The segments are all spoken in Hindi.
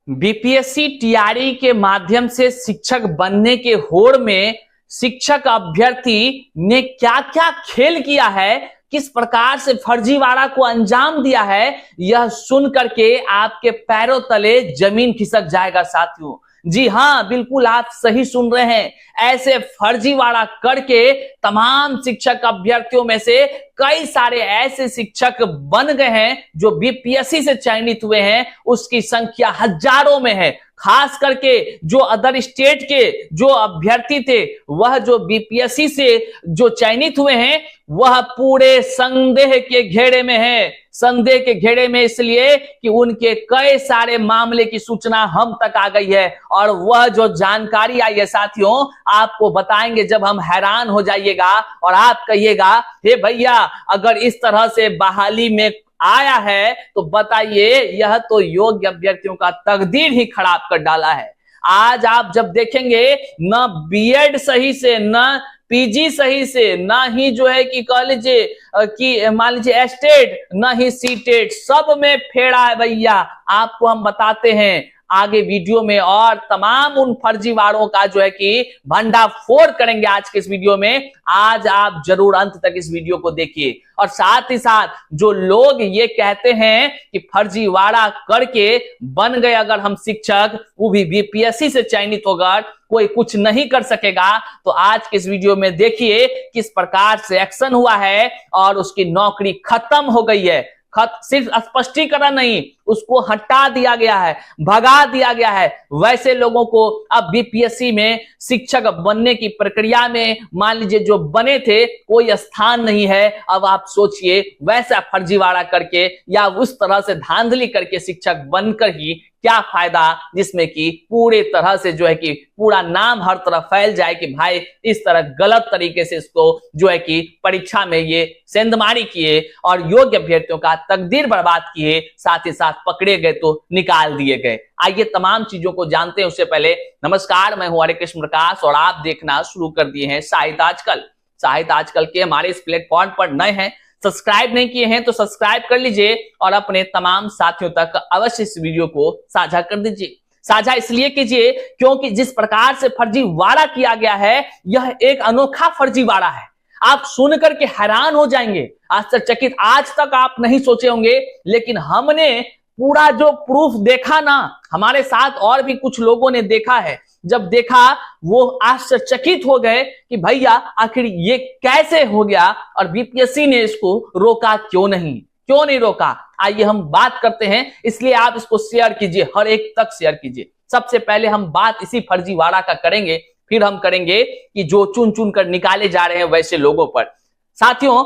बीपीएससी टीआरई के माध्यम से शिक्षक बनने के होड़ में शिक्षक अभ्यर्थी ने क्या क्या खेल किया है, किस प्रकार से फर्जीवाड़ा को अंजाम दिया है, यह सुन करके आपके पैरों तले जमीन खिसक जाएगा साथियों। जी हां, बिल्कुल आप सही सुन रहे हैं। ऐसे फर्जीवाड़ा करके तमाम शिक्षक अभ्यर्थियों में से कई सारे ऐसे शिक्षक बन गए हैं जो बीपीएससी से चयनित हुए हैं, उसकी संख्या हजारों में है। खास करके जो अदर स्टेट के जो अभ्यर्थी थे, वह जो बीपीएससी से जो चयनित हुए हैं, वह पूरे संदेह के घेरे में है। संदेह के घेरे में इसलिए कि उनके कई सारे मामले की सूचना हम तक आ गई है, और वह जो जानकारी आई है साथियों, आपको बताएंगे। जब हम हैरान हो जाइएगा और आप कहिएगा, हे भैया अगर इस तरह से बहाली में आया है तो बताइए, यह तो योग्य अभ्यर्थियों का तकदीर ही खराब कर डाला है। आज आप जब देखेंगे, न बीएड सही से, न पीजी सही से, ना ही जो है कि कह लीजिए कि मान लीजिए एस्टेट, ना ही सीटेट, सब में फेड़ा है भैया। आपको हम बताते हैं आगे वीडियो में, और तमाम उन फर्जीवाड़ों का जो है कि भंडाफोड़ करेंगे आज के इस वीडियो में। आज आप जरूर अंत तक इस वीडियो को देखिए। और साथ ही साथ जो लोग ये कहते हैं कि फर्जीवाड़ा करके बन गए अगर हम शिक्षक, वो भी बीपीएससी से चयनित होकर कोई कुछ नहीं कर सकेगा, तो आज के इस वीडियो में देखिए किस प्रकार से एक्शन हुआ है और उसकी नौकरी खत्म हो गई है। सिर्फ स्पष्टीकरण नहीं, उसको हटा दिया गया है, भगा दिया गया है। वैसे लोगों को अब बीपीएससी में शिक्षक बनने की प्रक्रिया में मान लीजिए जो बने थे, कोई स्थान नहीं है। अब आप सोचिए, वैसा फर्जीवाड़ा करके या उस तरह से धांधली करके शिक्षक बनकर ही क्या फायदा, जिसमें कि पूरे तरह से जो है कि पूरा नाम हर तरफ फैल जाए कि भाई इस तरह गलत तरीके से इसको जो है कि परीक्षा में ये सेंधमारी किए और योग्य अभ्यर्थियों का तकदीर बर्बाद किए, साथ ही साथ पकड़े गए तो निकाल दिए गए। आइए तमाम चीजों को जानते हैं। उससे पहले नमस्कार, मैं हूं हरे कृष्ण प्रकाश और आप देखना शुरू कर दिए हैं साहित्य आजकल। साहित्य आजकल के हमारे इस प्लेटफॉर्म पर नए हैं, सब्सक्राइब नहीं किए हैं तो सब्सक्राइब कर लीजिए और अपने तमाम साथियों तक अवश्य इस वीडियो को साझा कर दीजिए। साझा इसलिए कीजिए क्योंकि जिस प्रकार से फर्जीवाड़ा किया गया है, यह एक अनोखा फर्जीवाड़ा है। आप सुनकर के हैरान हो जाएंगे, आश्चर्यचकित। आज तक आप नहीं सोचे होंगे, लेकिन हमने पूरा जो प्रूफ देखा ना, हमारे साथ और भी कुछ लोगों ने देखा है। जब देखा वो आश्चर्यचकित हो गए कि भैया आखिर ये कैसे हो गया और बीपीएससी ने इसको रोका क्यों नहीं रोका। आइए हम बात करते हैं, इसलिए आप इसको शेयर कीजिए, हर एक तक शेयर कीजिए। सबसे पहले हम बात इसी फर्जीवाड़ा का करेंगे, फिर हम करेंगे कि जो चुन चुन कर निकाले जा रहे हैं वैसे लोगों पर। साथियों,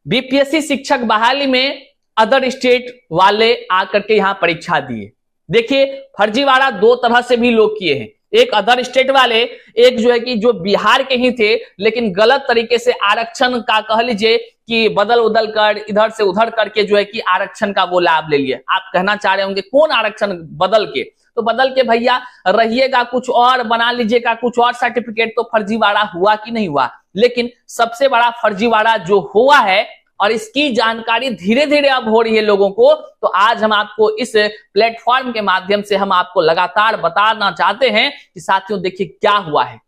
बीपीएससी शिक्षक बहाली में अदर स्टेट वाले आकर के यहां परीक्षा दिए। देखिए, फर्जीवाड़ा दो तरह से भी लोग किए हैं। एक अदर स्टेट वाले, एक जो है कि जो बिहार के ही थे, लेकिन गलत तरीके से आरक्षण का कह लीजिए कि बदल उदल कर इधर से उधर करके जो है कि आरक्षण का वो लाभ ले लिए। आप कहना चाह रहे होंगे कौन आरक्षण बदल के? तो बदल के भैया रहिएगा कुछ और, बना लीजिएगा कुछ और सर्टिफिकेट, तो फर्जीवाड़ा हुआ कि नहीं हुआ। लेकिन सबसे बड़ा फर्जीवाड़ा जो हुआ है, और इसकी जानकारी धीरे धीरे अब हो रही है लोगों को, तो आज हम आपको इस प्लेटफॉर्म के माध्यम से हम आपको लगातार बताना चाहते हैं कि साथियों देखिए क्या हुआ है।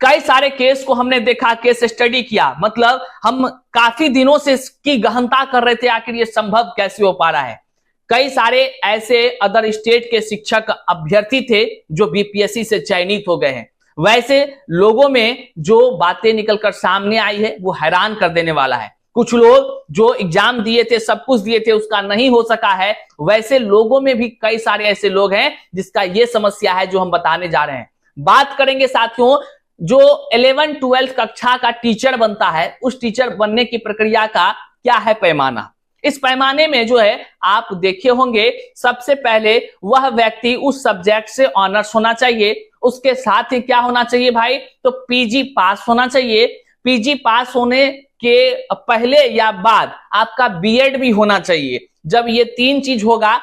कई सारे केस को हमने देखा, केस स्टडी किया, मतलब हम काफी दिनों से इसकी गहनता कर रहे थे, आखिर ये संभव कैसे हो पा रहा है। कई सारे ऐसे अदर स्टेट के शिक्षक अभ्यर्थी थे जो बीपीएससी से चयनित हो गए हैं। वैसे लोगों में जो बातें निकलकर सामने आई है वो हैरान कर देने वाला है। कुछ लोग जो एग्जाम दिए थे, सब कुछ दिए थे, उसका नहीं हो सका है। वैसे लोगों में भी कई सारे ऐसे लोग हैं जिसका ये समस्या है जो हम बताने जा रहे हैं। बात करेंगे साथियों, जो 11-12 कक्षा का टीचर बनता है, उस टीचर बनने की प्रक्रिया का क्या है पैमाना। इस पैमाने में जो है आप देखे होंगे, सबसे पहले वह व्यक्ति उस सब्जेक्ट से ऑनर्स होना चाहिए। उसके साथ ही क्या होना चाहिए भाई, तो पीजी पास होना चाहिए। पीजी पास होने के पहले या बाद आपका बीएड भी होना चाहिए। जब ये तीन चीज होगा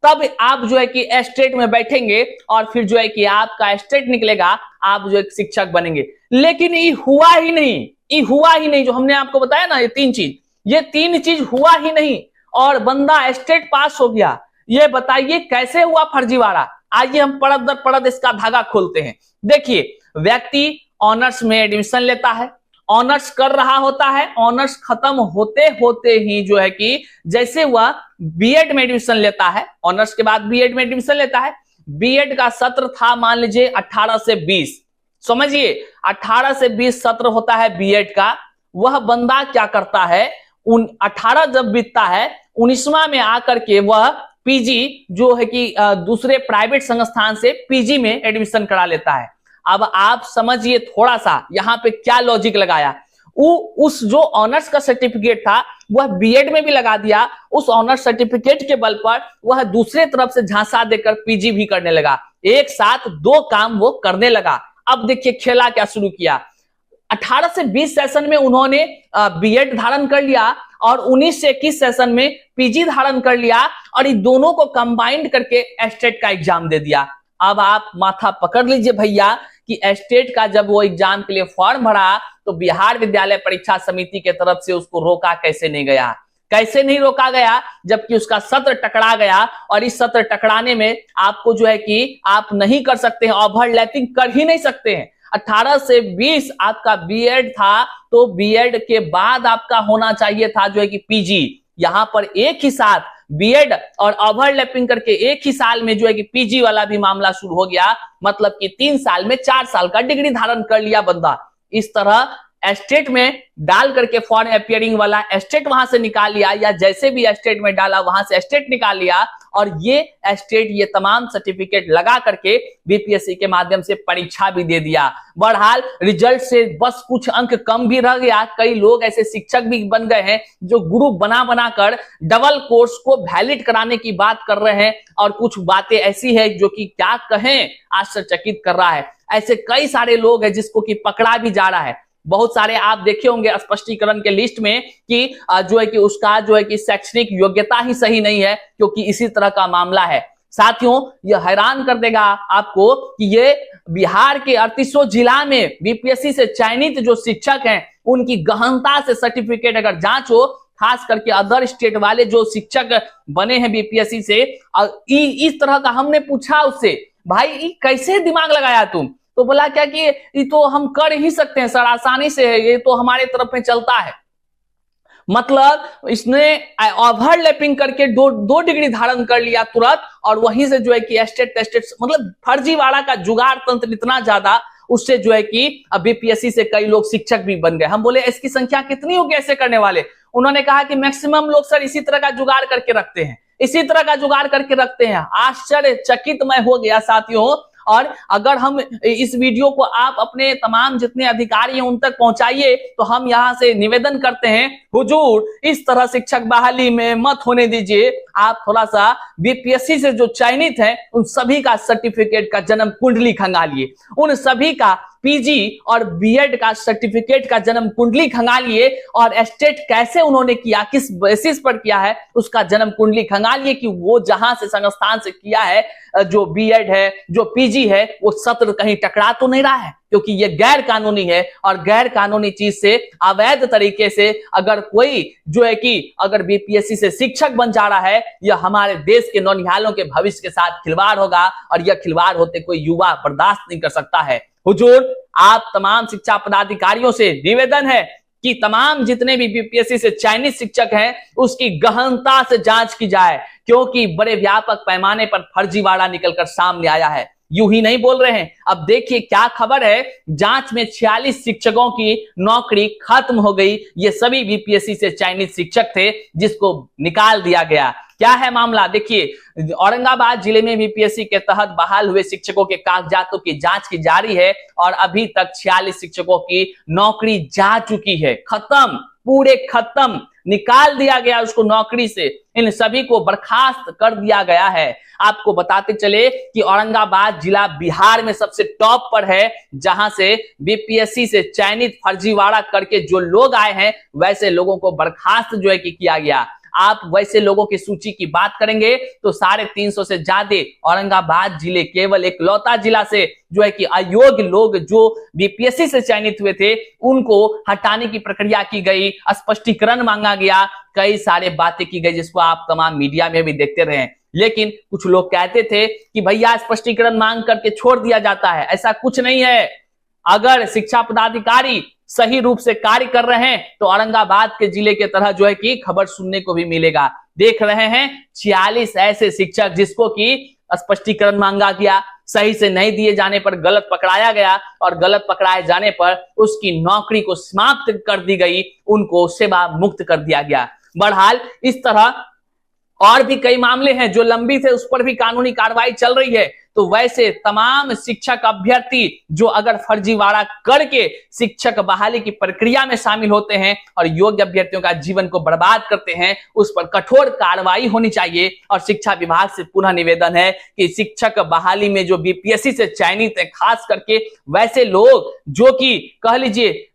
तब आप जो है कि एस्टेट में बैठेंगे और फिर जो है कि आपका एस्टेट निकलेगा, आप जो एक शिक्षक बनेंगे। लेकिन ये हुआ ही नहीं, जो हमने आपको बताया ना, ये तीन चीज हुआ ही नहीं और बंदा एस्टेट पास हो गया। ये बताइए कैसे हुआ फर्जीवाड़ा। आइए हम परत दर परत इसका धागा खोलते हैं। देखिए, व्यक्ति ऑनर्स में एडमिशन लेता है, ऑनर्स कर रहा होता है, ऑनर्स खत्म होते होते ही जो है कि जैसे वह बीएड में एडमिशन लेता है, ऑनर्स के बाद बीएड में एडमिशन लेता है, बीएड का सत्र था मान लीजिए 18 से 20, समझिए 18 से 20 सत्र होता है बीएड का। वह बंदा क्या करता है, 18 जब बीतता है 19वां में आकर के वह पीजी जो है कि दूसरे प्राइवेट संस्थान से पीजी में एडमिशन करा लेता है। अब आप समझिए थोड़ा सा यहाँ पे क्या लॉजिक लगाया, उस जो ऑनर्स का सर्टिफिकेट था वह बीएड में भी लगा दिया, उस ऑनर्स सर्टिफिकेट के बल पर वह दूसरे तरफ से झांसा देकर पीजी भी करने लगा, एक साथ दो काम वो करने लगा। अब देखिए खेला क्या शुरू किया, 18 से 20 सेशन में उन्होंने बीएड धारण कर लिया और 19 से 21 सेशन में पीजी धारण कर लिया और इन दोनों को कंबाइंड करके एस्टेट का एग्जाम दे दिया। अब आप माथा पकड़ लीजिए भैया कि एस्टेट का जब वो एग्जाम के लिए फॉर्म भरा तो बिहार विद्यालय परीक्षा समिति के तरफ से उसको रोका कैसे नहीं गया, कैसे नहीं रोका गया, जबकि उसका सत्र टकरा गया। और इस सत्र टकराने में आपको जो है कि आप नहीं कर सकते हैं, ओवरलैपिंग कर ही नहीं सकते हैं। 18 से 20 आपका बीएड था तो बीएड के बाद आपका होना चाहिए था जो है कि पीजी। यहां पर एक ही साथ बीएड और ओवरलैपिंग करके एक ही साल में जो है कि पीजी वाला भी मामला शुरू हो गया, मतलब कि 3 साल में 4 साल का डिग्री धारण कर लिया बंदा। इस तरह एस्टेट में डाल करके फॉरेन अपियरिंग वाला एस्टेट वहां से निकाल लिया, या जैसे भी एस्टेट में डाला वहां से एस्टेट निकाल लिया और ये एस्टेट ये तमाम सर्टिफिकेट लगा करके बीपीएससी के माध्यम से परीक्षा भी दे दिया। बहरहाल रिजल्ट से बस कुछ अंक कम भी रह गया। कई लोग ऐसे शिक्षक भी बन गए हैं जो ग्रुप बना बनाकर डबल कोर्स को वैलिड कराने की बात कर रहे हैं, और कुछ बातें ऐसी है जो कि क्या कहें आश्चर्यचकित कर रहा है। ऐसे कई सारे लोग हैं जिसको कि पकड़ा भी जा रहा है। बहुत सारे आप देखे होंगे स्पष्टीकरण के लिस्ट में कि जो है कि उसका जो है कि शैक्षणिक योग्यता ही सही नहीं है, क्योंकि इसी तरह का मामला है। साथियों, यह हैरान कर देगा आपको कि ये बिहार के 38 जिला में बीपीएससी से चयनित जो शिक्षक हैं उनकी गहनता से सर्टिफिकेट अगर जांच हो, खास करके अदर स्टेट वाले जो शिक्षक बने हैं बीपीएससी से, इस तरह का हमने पूछा उससे, भाई कैसे दिमाग लगाया तुम? तो बोला क्या कि ये तो हम कर ही सकते हैं सर, आसानी से है, ये तो हमारे तरफ में चलता है। मतलब इसने ओवरलैपिंग करके दो डिग्री धारण कर लिया तुरंत, और वहीं से जो है कि एस्टेट मतलब फर्जीवाड़ा का जुगाड़ तंत्र इतना ज्यादा, उससे जो है कि बीपीएससी से कई लोग शिक्षक भी बन गए। हम बोले इसकी संख्या कितनी होगी ऐसे करने वाले? उन्होंने कहा कि मैक्सिमम लोग सर इसी तरह का जुगाड़ करके रखते हैं, इसी तरह का जुगाड़ करके रखते हैं। आश्चर्यचकित मैं हो गया साथियों। और अगर हम इस वीडियो को आप अपने तमाम जितने अधिकारी हैं उन तक पहुंचाइए, तो हम यहां से निवेदन करते हैं, हुजूर इस तरह शिक्षक बहाली में मत होने दीजिए। आप थोड़ा सा बीपीएससी से जो चयनित हैं उन सभी का सर्टिफिकेट का जन्म कुंडली खंगालिए, उन सभी का पीजी और बीएड का सर्टिफिकेट का जन्म कुंडली खंगालिए, और एस्टेट कैसे उन्होंने किया, किस बेसिस पर किया है, उसका जन्म कुंडली खंगालिए कि वो जहां से संस्थान से किया है, जो बीएड है, जो पीजी है, वो सत्र कहीं टकरा तो नहीं रहा है, क्योंकि ये गैर कानूनी है। और गैर कानूनी चीज से, अवैध तरीके से अगर कोई जो है कि अगर बीपीएससी से शिक्षक बन जा रहा है, यह हमारे देश के नौनिहालों के भविष्य के साथ खिलवाड़ होगा, और यह खिलवाड़ होते कोई युवा बर्दाश्त नहीं कर सकता है। हुजूर, आप तमाम शिक्षा पदाधिकारियों से निवेदन है कि तमाम जितने भी बीपीएससी से चयनित शिक्षक हैं उसकी गहनता से जांच की जाए, क्योंकि बड़े व्यापक पैमाने पर फर्जीवाड़ा निकलकर सामने आया है। यूं ही नहीं बोल रहे हैं। अब देखिए क्या खबर है, जांच में 46 शिक्षकों की नौकरी खत्म हो गई। ये सभी बीपीएससी से चयनित शिक्षक थे जिसको निकाल दिया गया। क्या है मामला? देखिए, औरंगाबाद जिले में बीपीएससी के तहत बहाल हुए शिक्षकों के कागजातों की जांच की जारी है, और अभी तक 46 शिक्षकों की नौकरी जा चुकी है, खत्म, पूरे खत्म, निकाल दिया गया उसको नौकरी से। इन सभी को बर्खास्त कर दिया गया है। आपको बताते चले कि औरंगाबाद जिला बिहार में सबसे टॉप पर है, जहां से बीपीएससी से चयनित फर्जीवाड़ा करके जो लोग आए हैं वैसे लोगों को बर्खास्त जो है कि किया गया। आप वैसे लोगों की सूची की बात करेंगे तो 350 से ज्यादा औरंगाबाद जिले, केवल एक लौता जिला से जो है कि अयोग्य लोग जो बीपीएससी से चयनित हुए थे उनको हटाने की प्रक्रिया की गई, स्पष्टीकरण मांगा गया, कई सारे बातें की गई, जिसको आप तमाम मीडिया में भी देखते रहे। लेकिन कुछ लोग कहते थे कि भैया स्पष्टीकरण मांग करके छोड़ दिया जाता है। ऐसा कुछ नहीं है। अगर शिक्षा पदाधिकारी सही रूप से कार्य कर रहे हैं तो औरंगाबाद के जिले के तरह जो है कि खबर सुनने को भी मिलेगा। देख रहे हैं 46 ऐसे शिक्षक जिसको कि स्पष्टीकरण मांगा गया, सही से नहीं दिए जाने पर गलत पकड़ाया गया और गलत पकड़ाए जाने पर उसकी नौकरी को समाप्त कर दी गई, उनको सेवा मुक्त कर दिया गया। बहरहाल इस तरह और भी कई मामले हैं जो लंबित है, उस पर भी कानूनी कार्रवाई चल रही है। तो वैसे तमाम शिक्षक अभ्यर्थी जो अगर फर्जीवाड़ा करके शिक्षक बहाली की प्रक्रिया में शामिल होते हैं और योग्य अभ्यर्थियों का जीवन को बर्बाद करते हैं, उस पर कठोर कार्रवाई होनी चाहिए। और शिक्षा विभाग से पुनः निवेदन है कि शिक्षक बहाली में जो बीपीएससी से चयनित है, खास करके वैसे लोग जो कि कह लीजिए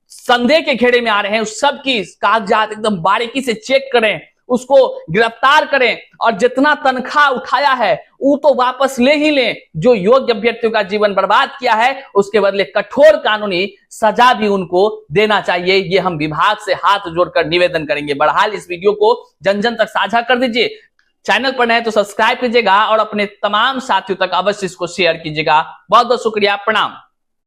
संदेह के घेरे में आ रहे हैं, उस सब की कागजात एकदम बारीकी से चेक करें, उसको गिरफ्तार करें और जितना तनख्वाह उठाया है वो तो वापस ले ही लें। जो योग्य अभ्यर्थियों का जीवन बर्बाद किया है उसके बदले कठोर कानूनी सजा भी उनको देना चाहिए। ये हम विभाग से हाथ जोड़कर निवेदन करेंगे। बहरहाल इस वीडियो को जन जन तक साझा कर दीजिए। चैनल पर नए तो सब्सक्राइब कीजिएगा और अपने तमाम साथियों तक अवश्य इसको शेयर कीजिएगा। बहुत बहुत शुक्रिया, प्रणाम।